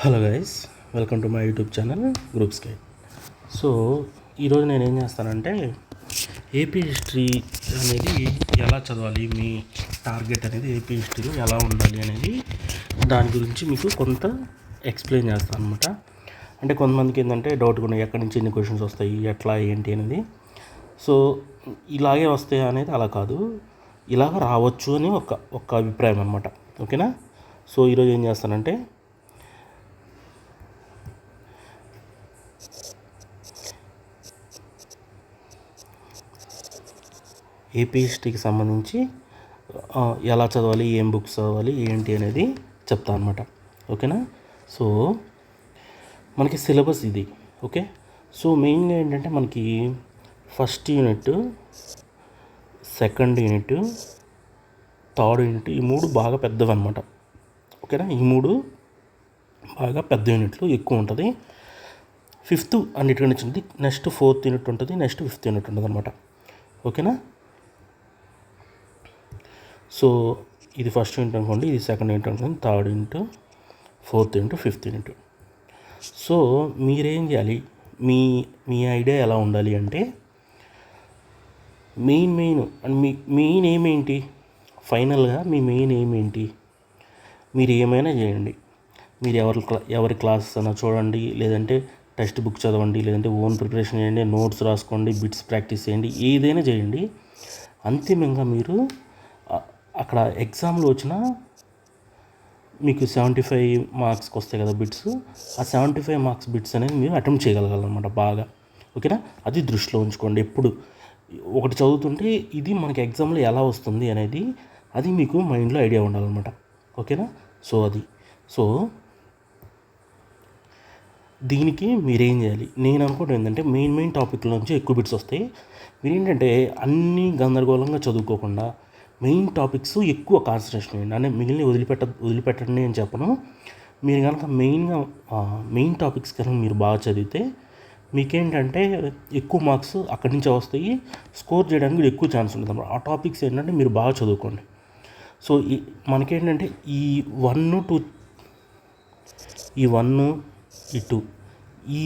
Hello guys, welcome to my YouTube channel group sky. So ఈరోజు నేను ఏం చేస్తానంటే ఏపీ హిస్టరీ అనేది ఎలా చదవాలి, మీ టార్గెట్ అనేది ఏపీ హిస్టరీలో ఎలా ఉండాలి అనేది దాని గురించి మీకు కొంత ఎక్స్ప్లెయిన్ చేస్తాను అనమాట. అంటే కొంతమందికి ఏంటంటే డౌట్ కూడా ఎక్కడి నుంచి ఎన్ని క్వశ్చన్స్ వస్తాయి, ఎట్లా ఏంటి అనేది. సో ఇలాగే వస్తాయి అనేది అలా కాదు, ఇలాగ రావచ్చు అని ఒక అభిప్రాయం అనమాట. ఓకేనా. సో ఈరోజు ఏం చేస్తానంటే ఏపీ హిస్టరీకి సంబంధించి ఎలా చదవాలి, ఏం బుక్స్ చదవాలి, ఏంటి అనేది చెప్తా అనమాట. ఓకేనా. సో మనకి సిలబస్ ఇది. ఓకే. సో మెయిన్గా ఏంటంటే మనకి first unit, second unit, third unit, ఈ మూడు బాగా పెద్దవి అనమాట. ఓకేనా. ఈ మూడు బాగా పెద్ద యూనిట్లు ఎక్కువ ఉంటుంది. ఫిఫ్త్ అన్నిటికంటే చిన్నది, నెక్స్ట్ ఫోర్త్ యూనిట్ ఉంటుంది, నెక్స్ట్ ఫిఫ్త్ యూనిట్ ఉంటుంది అనమాట. ఓకేనా. సో ఇది ఫస్ట్ యూనిట్ అనుకోండి, ఇది సెకండ్ యూనిట్ అనుకోండి, third unit, fourth unit, fifth unit. So మీరేం చేయాలి, మీ మీ ఐడియా ఎలా ఉండాలి అంటే మెయిన్ ఏమేంటి, ఫైనల్గా మీ మెయిన్ ఏమేంటి, మీరు ఏమైనా చేయండి. మీరు ఎవరి క్లాసెస్ అయినా చూడండి, లేదంటే టెక్స్ట్ బుక్ చదవండి, లేదంటే ఓన్ ప్రిపరేషన్ చేయండి, నోట్స్ రాసుకోండి, బిట్స్ ప్రాక్టీస్ చేయండి, ఏదైనా చేయండి. అంతిమంగా మీరు అక్కడ ఎగ్జామ్లో వచ్చిన మీకు 75 మార్క్స్కి వస్తాయి కదా బిట్స్, ఆ 75 మార్క్స్ బిట్స్ అనేది మీరు అటెంప్ట్ చేయగలగాలన్నమాట బాగా. ఓకేనా. అది దృష్టిలో ఉంచుకోండి. ఎప్పుడు ఒకటి చదువుతుంటే ఇది మనకి ఎగ్జామ్లో ఎలా వస్తుంది అనేది అది మీకు మైండ్లో ఐడియా ఉండాలన్నమాట. ఓకేనా. సో దీనికి మీరేం చేయాలి, నేను అనుకోవడం ఏంటంటే మెయిన్ టాపిక్ల నుంచి ఎక్కువ బిట్స్ వస్తాయి. మీరేంటంటే అన్నీ గందరగోళంగా చదువుకోకుండా మెయిన్ టాపిక్స్ ఎక్కువ కాన్సన్ట్రేషన్ చేయండి. అంటే మిగిలిన వదిలిపెట్టండి అని చెప్పను. మీరు కనుక మెయిన్ టాపిక్స్ కనుక మీరు బాగా చదివితే మీకేంటంటే ఎక్కువ మార్క్స్ అక్కడి నుంచే వస్తాయి, స్కోర్ చేయడానికి ఎక్కువ ఛాన్స్ ఉంటుంది అన్నమాట. ఆ టాపిక్స్ ఏంటంటే మీరు బాగా చదువుకోండి. సో మనకేంటంటే ఈ 1, 2, ఈ 1, ఈ 2, ఈ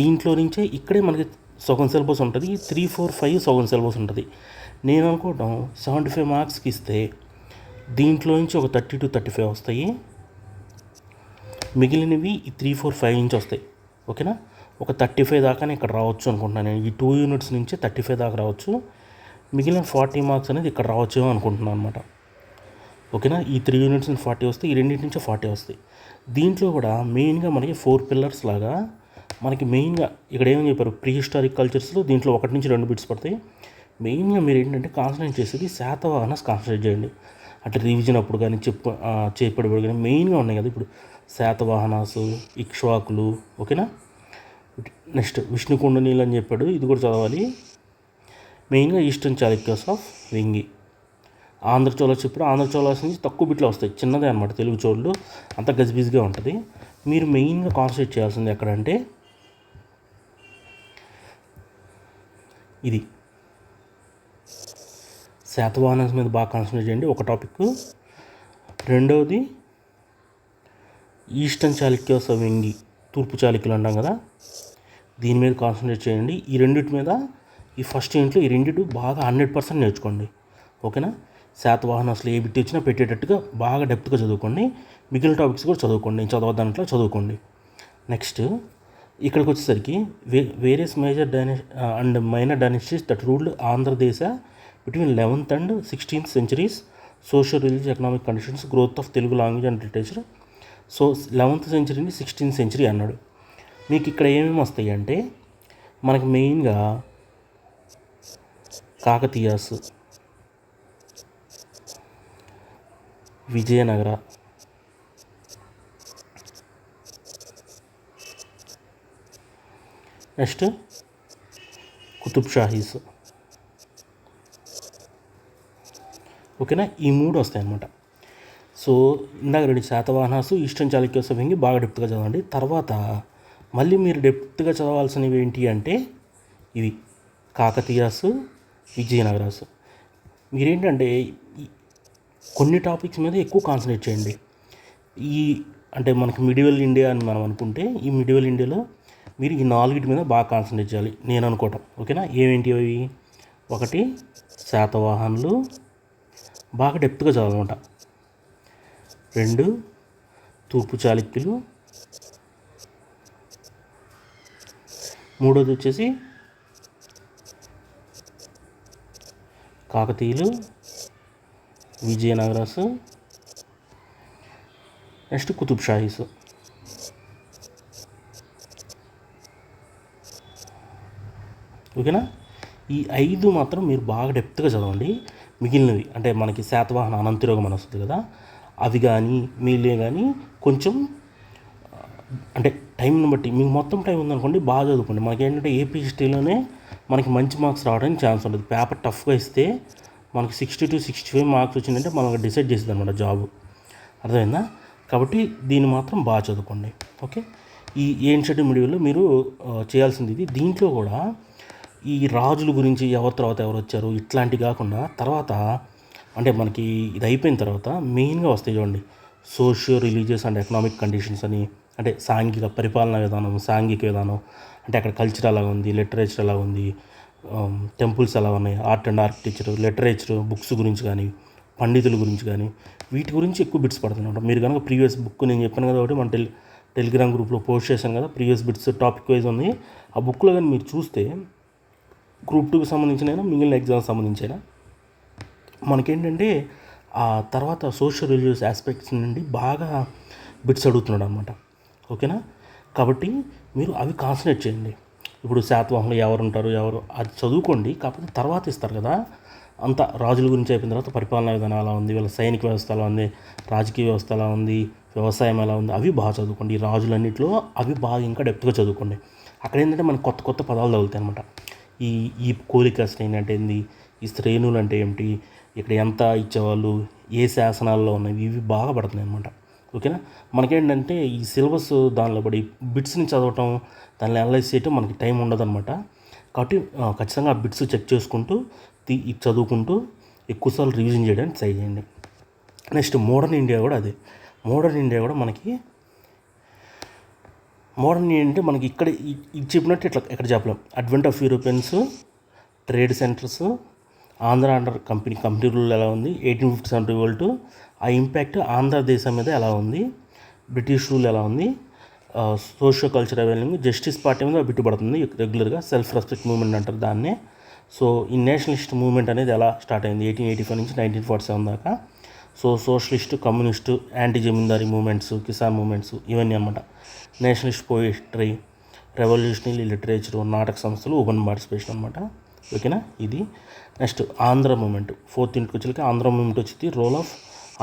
దీంట్లో నుంచే ఇక్కడే మనకి సగం సిలబస్ ఉంటుంది, 3, 4, 5 సగం సిలబస్ ఉంటుంది. నేను అనుకోవడం 75 మార్క్స్కి ఇస్తే దీంట్లో నుంచి ఒక 30 to 35 వస్తాయి, మిగిలినవి ఈ 3, 4, 5 నుంచి వస్తాయి. ఓకేనా. ఒక 35 దాకానే ఇక్కడ రావచ్చు అనుకుంటున్నాను నేను. ఈ 2 యూనిట్స్ నుంచి 35 దాకా రావచ్చు, మిగిలిన 40 మార్క్స్ అనేది ఇక్కడ రావచ్చు అనుకుంటున్నాను అనమాట. ఓకేనా. ఈ 3 యూనిట్స్ నుంచి 40 వస్తాయి, ఈ రెండింటి నుంచి 40 వస్తాయి. దీంట్లో కూడా మెయిన్గా మనకి 4 పిల్లర్స్ లాగా మనకి మెయిన్గా ఇక్కడ ఏమని చెప్పారు, ప్రీ హిస్టారిక్ కల్చర్స్లో దీంట్లో 1 నుంచి 2 బిట్స్ పడతాయి. మెయిన్గా మీరు ఏంటంటే కాన్సన్ట్రేట్ చేసేది శాతవాహనాస్ కాన్సన్ట్రేట్ చేయండి. అటు రివిజన్ అప్పుడు కానీ చేపడేప్పుడు కానీ మెయిన్గా ఉన్నాయి కదా ఇప్పుడు శాతవాహనాసు, ఇక్ష్వాకులు. ఓకేనా. నెక్స్ట్ విష్ణుకుండనీలు అని చెప్పాడు, ఇది కూడా చదవాలి. మెయిన్గా ఈస్టర్న్ చాళుక్యాస్ ఆఫ్ వెంగి. ఆంధ్రచోళస్ చెప్పారు, ఆంధ్రచోళస్ నుంచి తక్కువ బిట్లు వస్తాయి, చిన్నదే అనమాట. తెలుగు చోళ్ళు అంత గజిబిజిగా ఉంటుంది. మీరు మెయిన్గా కాన్సన్ట్రేట్ చేయాల్సింది ఎక్కడంటే ఇది శాతవాహనాస్ మీద బాగా కాన్సన్ట్రేట్ చేయండి, ఒక టాపిక్. రెండవది ఈస్టర్న్ చాళుక్యాస్ ఆఫ్ వెంగి, తూర్పు చాళుక్యులు అంటాం కదా, దీని మీద కాన్సన్ట్రేట్ చేయండి. ఈ రెండింటి మీద ఈ ఫస్ట్ యూనిట్లో ఈ రెండింటి బాగా 100% నేర్చుకోండి. ఓకేనా. శాతవాహనాస్లో ఏ బిట్ ఇచ్చినా పెట్టేటట్టుగా బాగా డెప్త్గా చదువుకోండి. మిగిలిన టాపిక్స్ కూడా చదువుకోండి, నేను చదవదాంట్లో చదువుకోండి. నెక్స్ట్ ఇక్కడికి వచ్చేసరికి various major and minor dynasties that ruled Andhradesa between 11th and 16th centuries, social religious economic conditions, growth of Telugu language and literature. So 11th century, 16th century అన్నాడు. మీకు ఇక్కడ ఏమేమి వస్తాయి అంటే మనకి మెయిన్గా కాకతీయాస్, విజయనగర, నెక్స్ట్ కుతుబ్ షాహీస్. ఓకేనా. ఈ 3 వస్తాయి అన్నమాట. సో ఇందాక 2 శాతవాహనాసు, ఈస్టర్న్ చాళుక్యాస్ ఆఫ్ వెంగి బాగా డెప్త్గా చదవండి. తర్వాత మళ్ళీ మీరు డెప్త్గా చదవాల్సినవి ఏంటి అంటే ఇవి కాకతీయాసు, విజయనగరాసు. మీరేంటంటే కొన్ని టాపిక్స్ మీద ఎక్కువ కాన్సన్ట్రేట్ చేయండి. ఈ అంటే మనకి మిడివల్ ఇండియా అని మనం అనుకుంటే, ఈ మిడివల్ ఇండియాలో మీరు ఈ 4 మీద బాగా కాన్సన్ట్రేట్ చేయాలి నేను అనుకోవటం. ఓకేనా? ఏమేంటి అవి? ఒకటి, శాతవాహనులు, బాగా డెప్త్గా చదవాలన్నమాట. 2, తూర్పు చాళుక్యులు. 3వది వచ్చేసి కాకతీయులు, విజయనగరాసు, నెక్స్ట్ కుతుబ్ షాహీస్. ఓకేనా? ఈ 5 మాత్రం మీరు బాగా డెప్త్గా చదవండి. మిగిలినవి అంటే మనకి శాతవాహన అనంతయోగం అని వస్తుంది కదా, అవి కానీ మిగిలినవి కానీ కొంచెం అంటే టైంని బట్టి, మీకు మొత్తం టైం ఉందనుకోండి బాగా చదువుకోండి. మనకి ఏంటంటే ఏపీ హిస్టరీలోనే మనకి మంచి మార్క్స్ రావడానికి ఛాన్స్ ఉంటుంది. పేపర్ టఫ్గా ఇస్తే మనకి 60 to 65 మార్క్స్ వచ్చిందంటే మనకు డిసైడ్ చేస్తుంది అనమాట జాబు. అర్థమైందా? కాబట్టి దీన్ని మాత్రం బాగా చదువుకోండి. ఓకే? ఈ ఏన్షియంట్ మిడివల్లో మీరు చేయాల్సింది ఇది. దీంట్లో కూడా ఈ రాజుల గురించి ఎవరి తర్వాత ఎవరు వచ్చారు ఇట్లాంటివి కాకుండా తర్వాత అంటే మనకి ఇది అయిపోయిన తర్వాత మెయిన్గా వస్తాయి చూడండి, socio religious and economic conditions అని. అంటే సాంఘిక పరిపాలనా విధానం, సాంఘిక విధానం, అంటే అక్కడ కల్చర్ ఎలా ఉంది, లిటరేచర్ ఎలా ఉంది, టెంపుల్స్ ఎలా ఉన్నాయి, art and architecture, literature, books గురించి కానీ, పండితుల గురించి కానీ, వీటి గురించి ఎక్కువ బిట్స్ పడుతున్నాయి. మీరు కనుక ప్రీవియస్ బుక్ నేను చెప్పాను కదా ఒకటి, మన టెలిగ్రామ్ గ్రూప్లో పోస్ట్ చేశాను కదా, ప్రీవియస్ బిట్స్ టాపిక్ వైజ్ ఉంది. ఆ బుక్లో కానీ మీరు చూస్తే గ్రూప్ 2కి సంబంధించిన మిగిలిన ఎగ్జామ్స్ సంబంధించిన మనకేంటంటే ఆ తర్వాత సోషల్ రిలీజియస్ ఆస్పెక్ట్స్ నుండి బాగా బిట్స్ అడుగుతున్నాడు అనమాట. ఓకేనా? కాబట్టి మీరు అవి కాన్సన్ట్రేట్ చేయండి. ఇప్పుడు శాతవాహనులు ఎవరు ఉంటారు, ఎవరు అది చదువుకోండి. కాకపోతే తర్వాత ఇస్తారు కదా, అంత రాజుల గురించి అయిపోయిన తర్వాత పరిపాలనా విధానం ఎలా ఉంది, వీళ్ళ సైనిక వ్యవస్థ ఎలా ఉంది, రాజకీయ వ్యవస్థ ఎలా ఉంది, వ్యవసాయం ఎలా ఉంది, అవి బాగా చదువుకోండి. ఈ రాజులన్నింటిలో అవి బాగా ఇంకా డెప్త్గా చదువుకోండి. అక్కడ ఏంటంటే మనకు కొత్త కొత్త పదాలు తగులుతాయి అనమాట. ఈ కోలిక శ్రేణి అంటే ఏంది, ఈ శ్రేణులు అంటే ఏమిటి, ఇక్కడ ఎంత ఇచ్చేవాళ్ళు, ఏ శాసనాల్లో ఉన్నాయి, ఇవి బాగా పడుతున్నాయి అనమాట. ఓకేనా? మనకేంటంటే ఈ సిలబస్ దానిలో పడి బిట్స్ని చదవటం, దాన్ని అనలైజ్ చేయటం మనకి టైం ఉండదన్నమాట. కాబట్టి ఖచ్చితంగా ఆ బిట్స్ చెక్ చేసుకుంటూ చదువుకుంటూ ఎక్కువసార్లు రివిజన్ చేయడానికి ట్రై చేయండి. నెక్స్ట్ మోడర్న్ ఇండియా కూడా అదే. మోడర్న్ ఇండియా కూడా మనకి మోడర్న్ ఇండియా అంటే మనకి ఇక్కడ ఇది చెప్పినట్టు ఇట్లా ఎక్కడ చెప్పలేం. Advent of Europeans, trade centres, Andhra under company rule ఎలా ఉంది, 1857 రివోల్ట్, ఆ ఇంపాక్ట్ ఆంధ్రదేశం మీద ఎలా ఉంది, బ్రిటిష్ రూల్ ఎలా ఉంది, socio culture availing, justice party మీద బిట్టుబడుతుంది రెగ్యులర్గా, సెల్ఫ్ రెస్పెక్ట్ మూవ్మెంట్ అంటారు దాన్నే. సో ఈ నేషనలిస్ట్ మూవ్మెంట్ అనేది ఎలా స్టార్ట్ అయింది 1885 నుంచి 1947 దాకా. సో సోషలిస్ట్, కమ్యూనిస్టు, యాంటీ జమీందారీ మూమెంట్స్, కిసాన్ మూమెంట్స్, ఇవన్నీ అనమాట. నేషనలిస్ట్ పోయిటరీ, రెవల్యూషనరీ లిటరేచరు, నాటక సంస్థలు, ఓపెన్ పార్టిసిపేషన్ అనమాట. ఓకేనా? ఇది నెక్స్ట్ ఆంధ్ర మూమెంట్. 4th యూనిట్కి వచ్చేకి ఆంధ్ర మూమెంట్ వచ్చింది. రోల్ ఆఫ్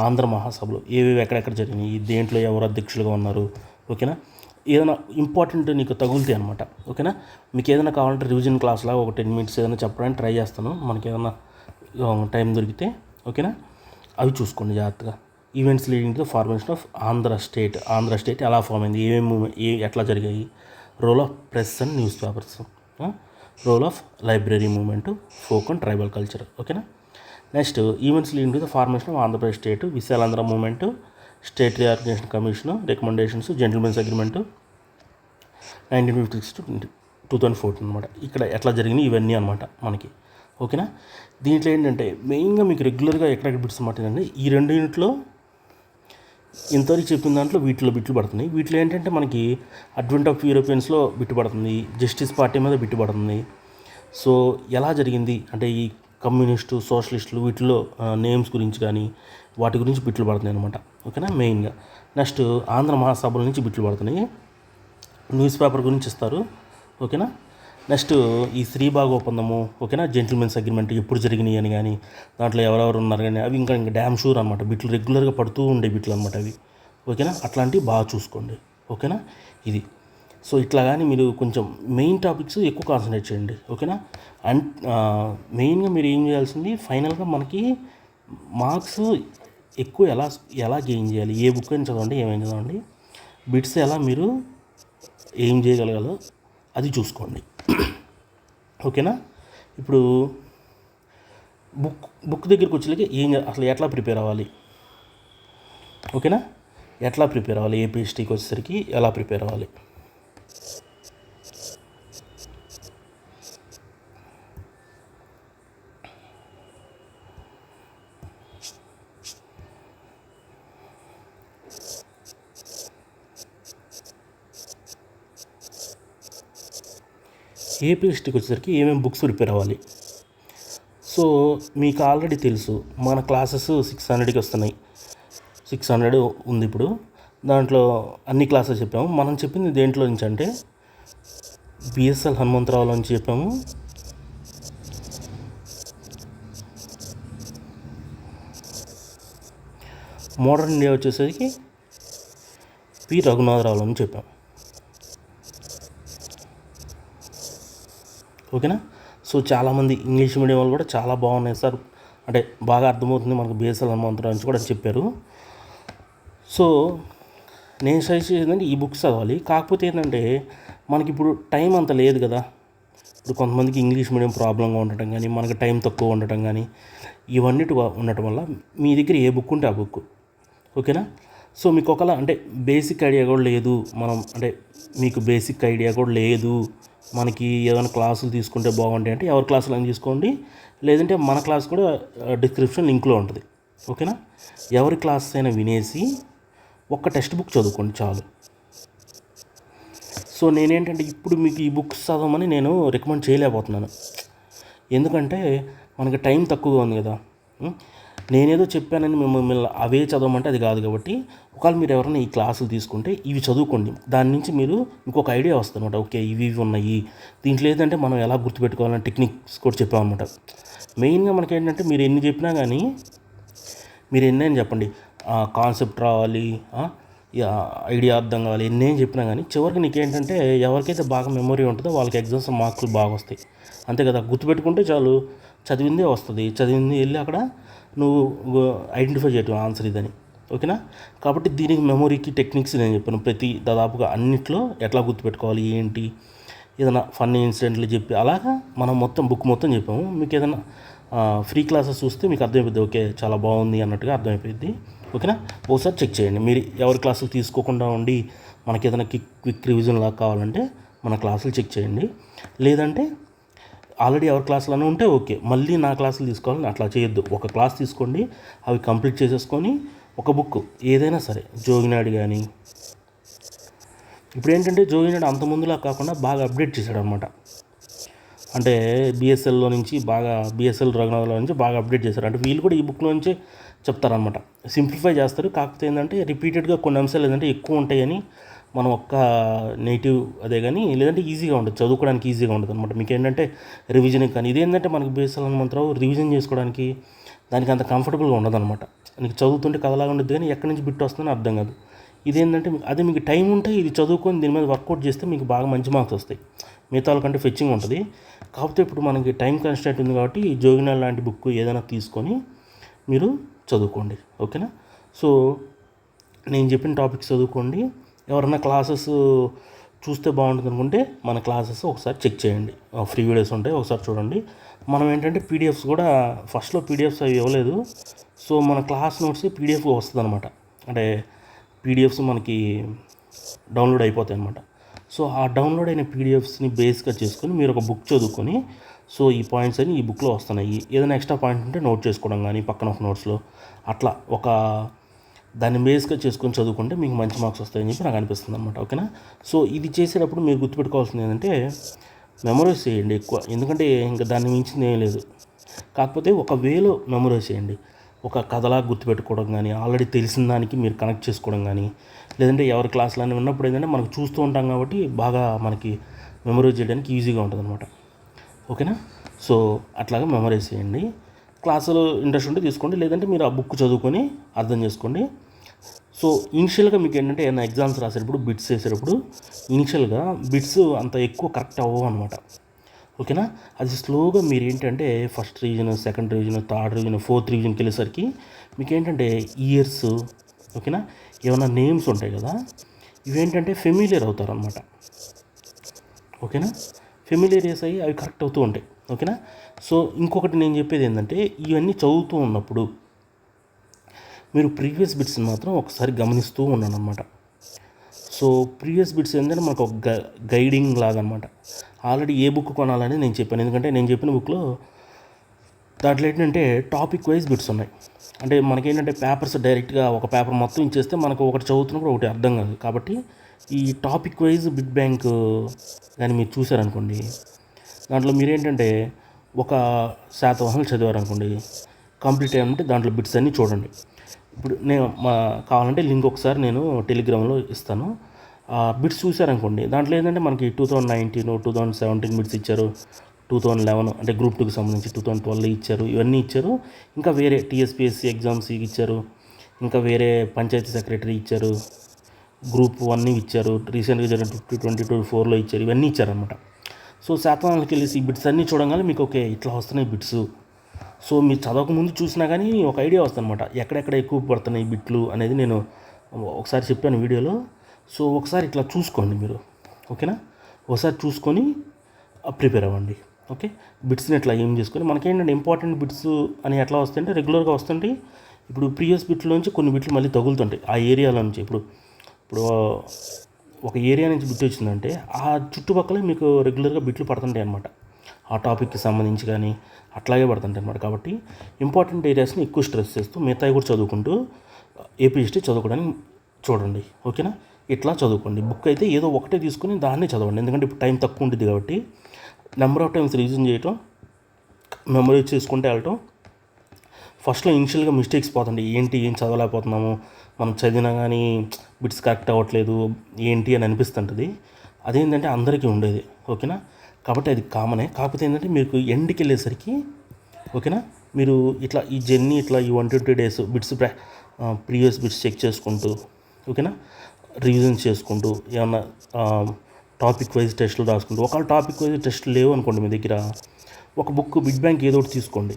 ఆంధ్ర మహాసభలు ఏవేవి ఎక్కడెక్కడ జరిగినాయి, దేంట్లో ఎవరు అధ్యక్షులుగా ఉన్నారు. ఓకేనా? ఏదైనా ఇంపార్టెంట్ నీకు తగులుతాయి అనమాట. ఓకేనా? మీకు ఏదైనా కావాలంటే రివిజన్ క్లాస్లో ఒక 10 minutes ఏదైనా చెప్పడానికి ట్రై చేస్తాను, మనకి ఏదైనా టైం దొరికితే. ఓకేనా? అవి చూసుకోండి జాగ్రత్తగా. Events leading to formation of Andhra state ఎలా ఫామ్ అయింది, ఎట్లా జరిగాయి, role of press and news papers, role of library movement, folk and tribal culture. ఓకేనా? Next events leading to the formation of Andhra Pradesh state, Visalaandhra movement, state reorganisation commission, recommendations, gentlemen's agreement 1956 to 2014 అనమాట. ఇక్కడ ఎట్లా జరిగినాయి ఇవన్నీ అనమాట మనకి. ఓకేనా? దీంట్లో ఏంటంటే మెయిన్గా మీకు రెగ్యులర్గా ఎక్కడెక్కడ బిట్స్ మాట్లాడండి. ఈ 2 యూనిట్లో ఇంతవరకు చెప్పిన దాంట్లో వీటిలో బిట్లు పడుతున్నాయి. వీటిలో ఏంటంటే మనకి అడ్వెంట్ ఆఫ్ యూరోపియన్స్లో బిట్టు పడుతుంది, జస్టిస్ పార్టీ మీద బిట్టు పడుతుంది. సో ఎలా జరిగింది అంటే ఈ కమ్యూనిస్టు, సోషలిస్టులు వీటిలో నేమ్స్ గురించి కానీ వాటి గురించి బిట్లు పడుతున్నాయి అనమాట. ఓకేనా? మెయిన్గా నెక్స్ట్ ఆంధ్ర మహాసభల నుంచి బిట్లు పడుతున్నాయి, న్యూస్ పేపర్ గురించి ఇస్తారు. ఓకేనా? నెక్స్ట్ ఈ శ్రీబాగ్ ఒప్పందము, ఓకేనా, జెంటిల్మెన్స్ అగ్రిమెంట్ ఎప్పుడు జరిగినాయి అని కానీ, దాంట్లో ఎవరెవరు ఉన్నారు కానీ అవి ఇంకా డ్యామ్ షూర్ అనమాట. బిట్లు రెగ్యులర్గా పడుతూ ఉండే బిట్లు అనమాట అవి. ఓకేనా? అట్లాంటివి బాగా చూసుకోండి. ఓకేనా? ఇది సో ఇట్లా కానీ మీరు కొంచెం మెయిన్ టాపిక్స్ ఎక్కువ కాన్సన్ట్రేట్ చేయండి. ఓకేనా? అండ్ మెయిన్గా మీరు ఏం చేయాల్సింది ఫైనల్గా మనకి మార్క్స్ ఎక్కువ ఎలా గెయిన్ చేయాలి, ఏ బుక్ అయినా చదవండి, ఏమైనా చదవండి, బిట్స్ ఎలా మీరు ఏం చేయగలగాలో అది చూసుకోండి. ఓకేనా? ఇప్పుడు బుక్ దగ్గరికి వచ్చేలాగే అసలు ఎట్లా ప్రిపేర్ అవ్వాలి. ఓకేనా? ఎట్లా ప్రిపేర్ అవ్వాలి, ఏపీఎస్టీకి వచ్చేసరికి ఎలా ప్రిపేర్ అవ్వాలి. ఏపీఎస్టీకి వచ్చేసరికి ఏమేమి బుక్స్ ప్రిపేర్ అవ్వాలి. సో మీకు ఆల్రెడీ తెలుసు మన క్లాసెస్ 600కి వస్తున్నాయి. 600 ఉంది ఇప్పుడు. దాంట్లో అన్ని క్లాసెస్ చెప్పాము. మనం చెప్పింది దేంట్లో నుంచి అంటే బిఎస్ఎల్ హనుమంతరావు నుంచి చెప్పాము, మోడర్న్ ఇండియా వచ్చేసరికి పి రఘునాథరావు అని చెప్పాము. ఓకేనా. సో చాలామంది ఇంగ్లీష్ మీడియం వాళ్ళు కూడా చాలా బాగున్నాయి సార్, అంటే బాగా అర్థమవుతుంది మనకు బిఎస్ఎల్ హనుమంతరావు నుంచి కూడా చెప్పారు. సో నేను సజెస్ట్ చేసిందంటే ఈ బుక్స్ చదవాలి. కాకపోతే ఏంటంటే మనకి ఇప్పుడు టైం అంత లేదు కదా. ఇప్పుడు కొంతమందికి ఇంగ్లీష్ మీడియం ప్రాబ్లంగా ఉండటం కానీ, మనకి టైం తక్కువ ఉండటం కానీ, ఇవన్నిటి ఉండటం వల్ల మీ దగ్గర ఏ బుక్ ఉంటే ఆ బుక్. ఓకేనా. సో మీకు ఒకలా అంటే బేసిక్ ఐడియా కూడా లేదు, మనం అంటే మీకు బేసిక్ ఐడియా కూడా లేదు, మనకి ఏదైనా క్లాసులు తీసుకుంటే బాగుంటాయి అంటే ఎవరి క్లాసులు అని తీసుకోండి, లేదంటే మన క్లాస్ కూడా డిస్క్రిప్షన్ లింక్లో ఉంటుంది. ఓకేనా. ఎవరి క్లాస్ అయినా వినేసి ఒక్క టెక్స్ట్ బుక్ చదువుకోండి చాలు. సో నేనేంటంటే ఇప్పుడు మీకు ఈ బుక్స్ చదవమని నేను రికమెండ్ చేయలేకపోతున్నాను, ఎందుకంటే మనకి టైం తక్కువగా ఉంది కదా. నేనేదో చెప్పానని మిమ్మల్ని అవే చదవమంటే అది కాదు. కాబట్టి ఒకవేళ మీరు ఎవరైనా ఈ క్లాసులు తీసుకుంటే ఇవి చదువుకోండి, దాని నుంచి మీరు ఇంకొక ఐడియా వస్తుంది అనమాట. ఓకే ఇవి ఉన్నాయి దీంట్లో, ఏదంటే మనం ఎలా గుర్తుపెట్టుకోవాలని టెక్నిక్స్ కూడా చెప్పామన్నమాట. మెయిన్గా మనకి ఏంటంటే మీరు ఎన్ని చెప్పినా కానీ, మీరు ఎన్నైనా చెప్పండి, కాన్సెప్ట్ రావాలి, ఐడియా అర్థం కావాలి, ఎన్నేం చెప్పినా కానీ చివరికి నీకేంటంటే ఎవరికైతే బాగా మెమొరీ ఉంటుందో వాళ్ళకి ఎగ్జామ్స్ మార్కులు బాగా వస్తాయి, అంతే కదా. గుర్తుపెట్టుకుంటే చాలు, చదివిందే వస్తుంది, చదివింది వెళ్ళి అక్కడ నువ్వు ఐడెంటిఫై చేయటం ఆన్సర్ ఇదని. ఓకేనా. కాబట్టి దీనికి మెమొరీకి టెక్నిక్స్ నేను చెప్పాను, ప్రతి దాదాపుగా అన్నిట్లో ఎట్లా గుర్తుపెట్టుకోవాలి ఏంటి, ఏదైనా ఫన్నీ ఇన్సిడెంట్లు చెప్పి అలాగా మనం మొత్తం బుక్ మొత్తం చెప్పాము. మీకు ఏదైనా ఫ్రీ క్లాసెస్ చూస్తే మీకు అర్థమైపోద్ది, ఓకే చాలా బాగుంది అన్నట్టుగా అర్థమైపోయింది. ఓకేనా. ఒకసారి చెక్ చేయండి. మీరు ఎవరి క్లాసులు తీసుకోకుండా ఉండి మనకి ఏదైనా క్విక్ రివిజన్ లాగా కావాలంటే మన క్లాసులు చెక్ చేయండి, లేదంటే ఆల్రెడీ ఎవరి క్లాసులు ఉంటే ఓకే, మళ్ళీ నా క్లాసులు తీసుకోవాలని అట్లా చేయొద్దు. ఒక క్లాస్ తీసుకోండి, అవి కంప్లీట్ చేసేసుకొని ఒక బుక్ ఏదైనా సరే, జోగినాడు కానీ, ఇప్పుడు ఏంటంటే జోగినాడు అంత ముందులా కాకుండా బాగా అప్డేట్ చేశాడు అనమాట. అంటే బిఎస్ఎల్లో నుంచి బాగా బిఎస్ఎల్ రఘునాథ్లో నుంచి బాగా అప్డేట్ చేశారు. అంటే వీళ్ళు కూడా ఈ బుక్లో నుంచే చెప్తారనమాట, సింప్లిఫై చేస్తారు. కాకపోతే ఏంటంటే రిపీటెడ్గా కొన్ని అంశాలు ఏంటంటే ఎక్కువ ఉంటాయని మనం ఒక్క నెగిటివ్ అదే కానీ, లేదంటే ఈజీగా ఉంటుంది చదువుకోవడానికి, ఈజీగా ఉంటుంది అనమాట. మీకు ఏంటంటే రివిజన్ కానీ, ఇదేంటంటే మనకి బిఎస్ఎల్ హనుమంతరావు రివిజన్ చేసుకోవడానికి దానికి అంత కంఫర్టబుల్గా ఉండదు అనమాట. నీకు చదువుతుంటే కథలాగా ఉంటుంది కానీ ఎక్కడి నుంచి బిట్ వస్తుందని అర్థం కాదు. ఇదేంటంటే అదే మీకు టైం ఉంటే ఇది చదువుకొని దీని మీద వర్కౌట్ చేస్తే మీకు బాగా మంచి మార్క్స్ వస్తాయి, మిగతా వాళ్ళకంటే ఫెచ్చింగ్ ఉంటుంది. కాకపోతే ఇప్పుడు మనకి టైం కన్స్ట్రెంట్ ఉంది కాబట్టి జోగినాల్ లాంటి బుక్ ఏదైనా తీసుకొని మీరు చదువుకోండి. ఓకేనా. సో నేను చెప్పిన టాపిక్స్ చదువుకోండి. ఎవరన్నా క్లాసెస్ చూస్తే బాగుంటుంది అనుకుంటే మన క్లాసెస్ ఒకసారి చెక్ చేయండి, ఫ్రీ వీడియోస్ ఉంటాయి, ఒకసారి చూడండి. మనం ఏంటంటే పీడిఎఫ్స్ కూడా ఫస్ట్లో పీడిఎఫ్స్ అవి ఇవ్వలేదు. సో మన క్లాస్ నోట్స్ పీడిఎఫ్ వస్తుంది అనమాట, అంటే పీడిఎఫ్స్ మనకి డౌన్లోడ్ అయిపోతాయి అనమాట. సో ఆ డౌన్లోడ్ అయిన పీడిఎఫ్స్ని బేస్గా చేసుకొని మీరు ఒక బుక్ చదువుకొని, సో ఈ పాయింట్స్ అని ఈ బుక్లో వస్తున్నాయి, ఏదైనా ఎక్స్ట్రా పాయింట్ ఉంటే నోట్ చేసుకోవడం కానీ పక్కన ఒక నోట్స్లో అట్లా ఒక దాన్ని బేస్గా చేసుకొని చదువుకుంటే మీకు మంచి మార్క్స్ వస్తాయని చెప్పి నాకు అనిపిస్తుంది అనమాట. ఓకేనా. సో ఇది చేసేటప్పుడు మీరు గుర్తుపెట్టుకోవాల్సింది ఏంటంటే మెమరైజ్ చేయండి ఎక్కువ, ఎందుకంటే ఇంకా దాన్ని మించింది ఏం లేదు. కాకపోతే ఒక వేలో మెమరైజ్ చేయండి, ఒక కథలా గుర్తుపెట్టుకోవడం కానీ, ఆల్రెడీ తెలిసిన దానికి మీరు కనెక్ట్ చేసుకోవడం కానీ, లేదంటే ఎవరి క్లాసులు ఉన్నప్పుడు ఏంటంటే మనకు చూస్తూ ఉంటాం కాబట్టి బాగా మనకి మెమరైజ్ చేయడానికి ఈజీగా ఉంటుంది అనమాట. ఓకేనా. సో అట్లాగా మెమరైజ్ చేయండి. క్లాసులో ఇంట్రెస్ట్ ఉంటే తీసుకోండి, లేదంటే మీరు ఆ బుక్ చదువుకొని అర్థం చేసుకోండి. సో ఇనిషియల్గా మీకు ఏంటంటే ఏమైనా ఎగ్జామ్స్ రాసేటప్పుడు బిట్స్ చేసేటప్పుడు ఇనిషియల్గా బిట్స్ అంత ఎక్కువ కరెక్ట్ అవ్వవు అనమాట. ఓకేనా. అది స్లోగా మీరు ఏంటంటే first revision, second revision, third revision, fourth రివిజన్కి వెళ్ళేసరికి మీకు ఏంటంటే ఇయర్స్, ఓకేనా, ఏమైనా నేమ్స్ ఉంటాయి కదా, ఇవేంటంటే ఫెమిలియర్ అవుతారనమాట. ఓకేనా. ఫెమిలియరియస్ అయ్యి అవి కరెక్ట్ అవుతూ ఉంటాయి. ఓకేనా. సో ఇంకొకటి నేను చెప్పేది ఏంటంటే ఇవన్నీ చదువుతూ ఉన్నప్పుడు మీరు ప్రీవియస్ బిట్స్ని మాత్రం ఒకసారి గమనిస్తూ ఉన్నాను అనమాట. సో ప్రీవియస్ బిట్స్ ఏంటంటే మనకు ఒక గైడింగ్ లాగా అనమాట. ఆల్రెడీ ఏ బుక్ కొనాలని నేను చెప్పాను, ఎందుకంటే నేను చెప్పిన బుక్లో దాంట్లో ఏంటంటే టాపిక్ వైజ్ బిట్స్ ఉన్నాయి. అంటే మనకేంటంటే పేపర్స్ డైరెక్ట్గా ఒక పేపర్ మొత్తం ఇచ్చేస్తే మనకు ఒకటి చదువుతున్నప్పుడు ఒకటి అర్థం కాదు. కాబట్టి ఈ టాపిక్ వైజ్ బిట్ బ్యాంక్ కానీ మీరు చూసారనుకోండి, దాంట్లో మీరేంటంటే ఒక శాతవాహనాలు చదివారనుకోండి, కంప్లీట్ అయ్యామంటే దాంట్లో బిట్స్ అన్నీ చూడండి. ఇప్పుడు నేను కావాలంటే లింక్ ఒకసారి నేను టెలిగ్రామ్లో ఇస్తాను. బిట్స్ చూసారనుకోండి, దాంట్లో ఏంటంటే మనకి 2019, 2017 బిట్స్ ఇచ్చారు, 2011 అంటే గ్రూప్ 2కి సంబంధించి 2012 ఇచ్చారు, ఇవన్నీ ఇచ్చారు. ఇంకా వేరే టీఎస్పీఎస్సీ ఎగ్జామ్స్ ఇచ్చారు, ఇంకా వేరే పంచాయతీ సెక్రటరీ ఇచ్చారు, గ్రూప్ 1 ఇచ్చారు, రీసెంట్గా జరిగిన 2024లో ఇచ్చారు, ఇవన్నీ ఇచ్చారనమాట. సో శాతవాహనాలకు వెళ్ళేసి ఈ బిట్స్ అన్నీ చూడగానే మీకు ఓకే ఇట్లా వస్తున్నాయి బిట్స్. సో మీరు చదవకముందు చూసినా కానీ ఒక ఐడియా వస్తుందన్నమాట, ఎక్కడెక్కడ ఎక్కువ పడుతున్నాయి బిట్లు అనేది నేను ఒకసారి చెప్పాను వీడియోలో. సో ఒకసారి ఇట్లా చూసుకోండి మీరు, ఓకేనా? ఒకసారి చూసుకొని ప్రిపేర్ అవ్వండి. ఓకే, బిట్స్ని ఎట్లా ఏం చేసుకొని మనకేంటంటే ఇంపార్టెంట్ బిట్స్ అని ఎట్లా వస్తాయంటే రెగ్యులర్గా వస్తుంటాయి. ఇప్పుడు ప్రీవియస్ బిట్లోంచి కొన్ని బిట్లు మళ్ళీ తగులుతుంటాయి ఆ ఏరియాలో నుంచి. ఇప్పుడు ఒక ఏరియా నుంచి బిట్ వచ్చిందంటే ఆ చుట్టుపక్కల మీకు రెగ్యులర్గా బిట్లు పడుతుంటాయి అన్నమాట, ఆ టాపిక్కి సంబంధించి కానీ అట్లాగే పడుతుంటాయి అన్నమాట. కాబట్టి ఇంపార్టెంట్ ఏరియాస్ని ఎక్కువ స్ట్రెస్ చేస్తూ మిగతాయి కూడా చదువుకుంటూ ఏపీ హిస్టరీ చదువుకోవడానికి చూడండి. ఓకేనా? ఇట్లా చదువుకోండి. బుక్ అయితే ఏదో ఒకటే తీసుకుని దాన్నే చదవండి, ఎందుకంటే ఇప్పుడు టైం తక్కువ ఉంటుంది కాబట్టి నెంబర్ ఆఫ్ టైమ్స్ రివిజన్ చేయటం, మెమరైజ్ చేసుకుంటే వెళ్ళటం. ఫస్ట్లో ఇనిషియల్గా మిస్టేక్స్ పోతుంటాయి, ఏం చదవలేకపోతున్నాము, మనం చదివినా కానీ బిట్స్ కరెక్ట్ అవ్వట్లేదు ఏంటి అని అనిపిస్తుంటుంది. అదేంటంటే అందరికీ ఉండేది, ఓకేనా? కాబట్టి అది కామనే. కాకపోతే ఏంటంటే మీకు ఎండ్కి వెళ్ళేసరికి, ఓకేనా, మీరు ఇట్లా ఈ జర్నీ ఇట్లా ఈ 120 days bits previous bits check చేసుకుంటూ, ఓకేనా, రివిజన్ చేసుకుంటూ ఏమన్నా టాపిక్ వైజ్ టెస్టులు రాసుకుంటూ, ఒకవేళ టాపిక్ వైజ్ టెస్టులు లేవు అనుకోండి మీ దగ్గర, ఒక బుక్ బిట్ బ్యాంక్ ఏదో ఒకటి తీసుకోండి,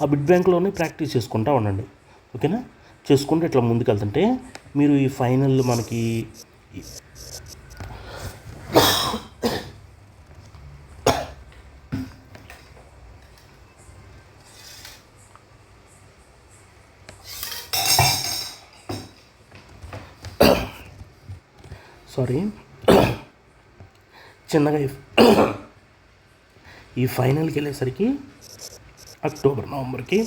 ఆ బిట్ బ్యాంక్లోనే ప్రాక్టీస్ చేసుకుంటూ ఉండండి. ఓకేనా? చేసుకుంటూ ఇట్లా ముందుకెళ్తుంటే మీరు ఈ ఫైనల్ మనకి చిన్నగా ఈ ఫైనల్కి వెళ్ళేసరికి అక్టోబర్ నవంబర్కి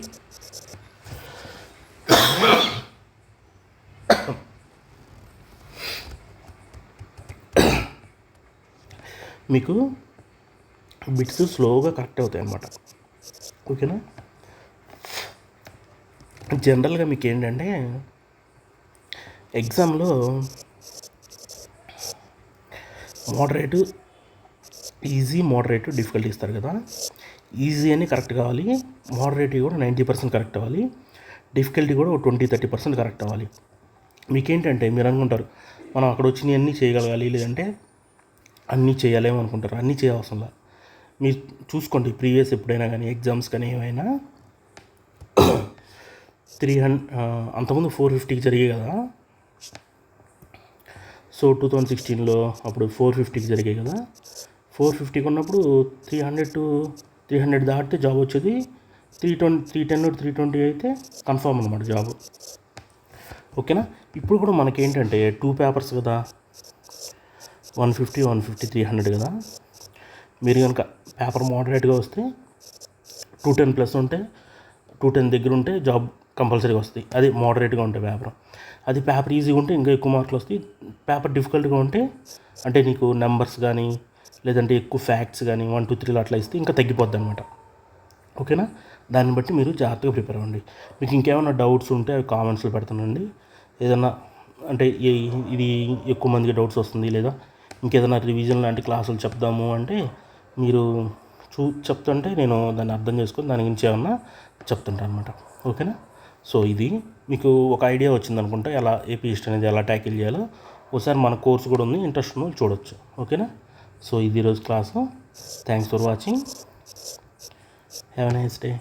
మీకు బిట్స్ స్లోగా కరెక్ట్ అవుతాయి అన్నమాట. ఓకేనా? జనరల్గా మీకు ఏంటంటే ఎగ్జామ్లో మోడరేటు, ఈజీ, మోడరేటు, డిఫికల్టీ ఇస్తారు కదా. ఈజీ అని కరెక్ట్ కావాలి, మోడరేట్ కూడా 90% కరెక్ట్ అవ్వాలి, డిఫికల్టీ కూడా 20-30% కరెక్ట్ అవ్వాలి. మీకేంటంటే మీరు అనుకుంటారు మనం అక్కడ వచ్చినవి అన్నీ చేయగలగాలి, లేదంటే అన్నీ చేయాలేమో అనుకుంటారు. అన్నీ చేయవసరంలా. మీరు చూసుకోండి ప్రీవియస్ ఎప్పుడైనా కానీ ఎగ్జామ్స్ కానీ ఏమైనా 300 అంతకుముందు 450కి జరిగాయి కదా. సో 2016లో అప్పుడు 450కి జరిగాయి కదా. 450కి ఉన్నప్పుడు 300 దాటితే జాబ్ వచ్చేది. 310 320 అయితే కన్ఫామ్ అనమాట జాబ్. ఓకేనా? ఇప్పుడు కూడా మనకేంటంటే 2 పేపర్స్ కదా, 150 300 కదా. మీరు కనుక పేపర్ మోడరేట్గా వస్తే 210+ ఉంటే 210 దగ్గర ఉంటే జాబ్ కంపల్సరీగా వస్తాయి. అది మోడరేట్గా ఉంటే పేపర్. అది పేపర్ ఈజీగా ఉంటే ఇంకా ఎక్కువ మార్కులు వస్తాయి. పేపర్ డిఫికల్ట్గా ఉంటే అంటే నీకు నెంబర్స్ కానీ లేదంటే ఎక్కువ ఫ్యాక్ట్స్ కానీ 1 2 3 అట్లా ఇస్తే ఇంకా తగ్గిపోద్ది అనమాట. ఓకేనా? దాన్ని బట్టి మీరు జాగ్రత్తగా ప్రిపేర్ అవ్వండి. మీకు ఇంకేమైనా డౌట్స్ ఉంటే అవి కామెంట్స్లో పెడతానండి. ఏదన్నా అంటే ఇది ఎక్కువ మందికి డౌట్స్ వస్తుంది, లేదా ఇంకేదైనా రివిజన్ లాంటి క్లాసులు చెప్దాము అంటే మీరు చెప్తుంటే నేను దాన్ని అర్థం చేసుకొని దాని గురించి ఏమన్నా చెప్తుంటాను అనమాట. ఓకేనా? సో ఇది మీకు ఒక ఐడియా వచ్చిందనుకుంటే ఎలా ఏపీ హిస్టరీ అనేది ఎలా ట్యాకిల్ చేయాలో ఒకసారి మన కోర్సు కూడా ఉంది, ఇంట్రెస్ట్ ఉన్న చూడొచ్చు. ఓకేనా? సో ఇది ఈరోజు class. Thanks for watching. Have a nice day.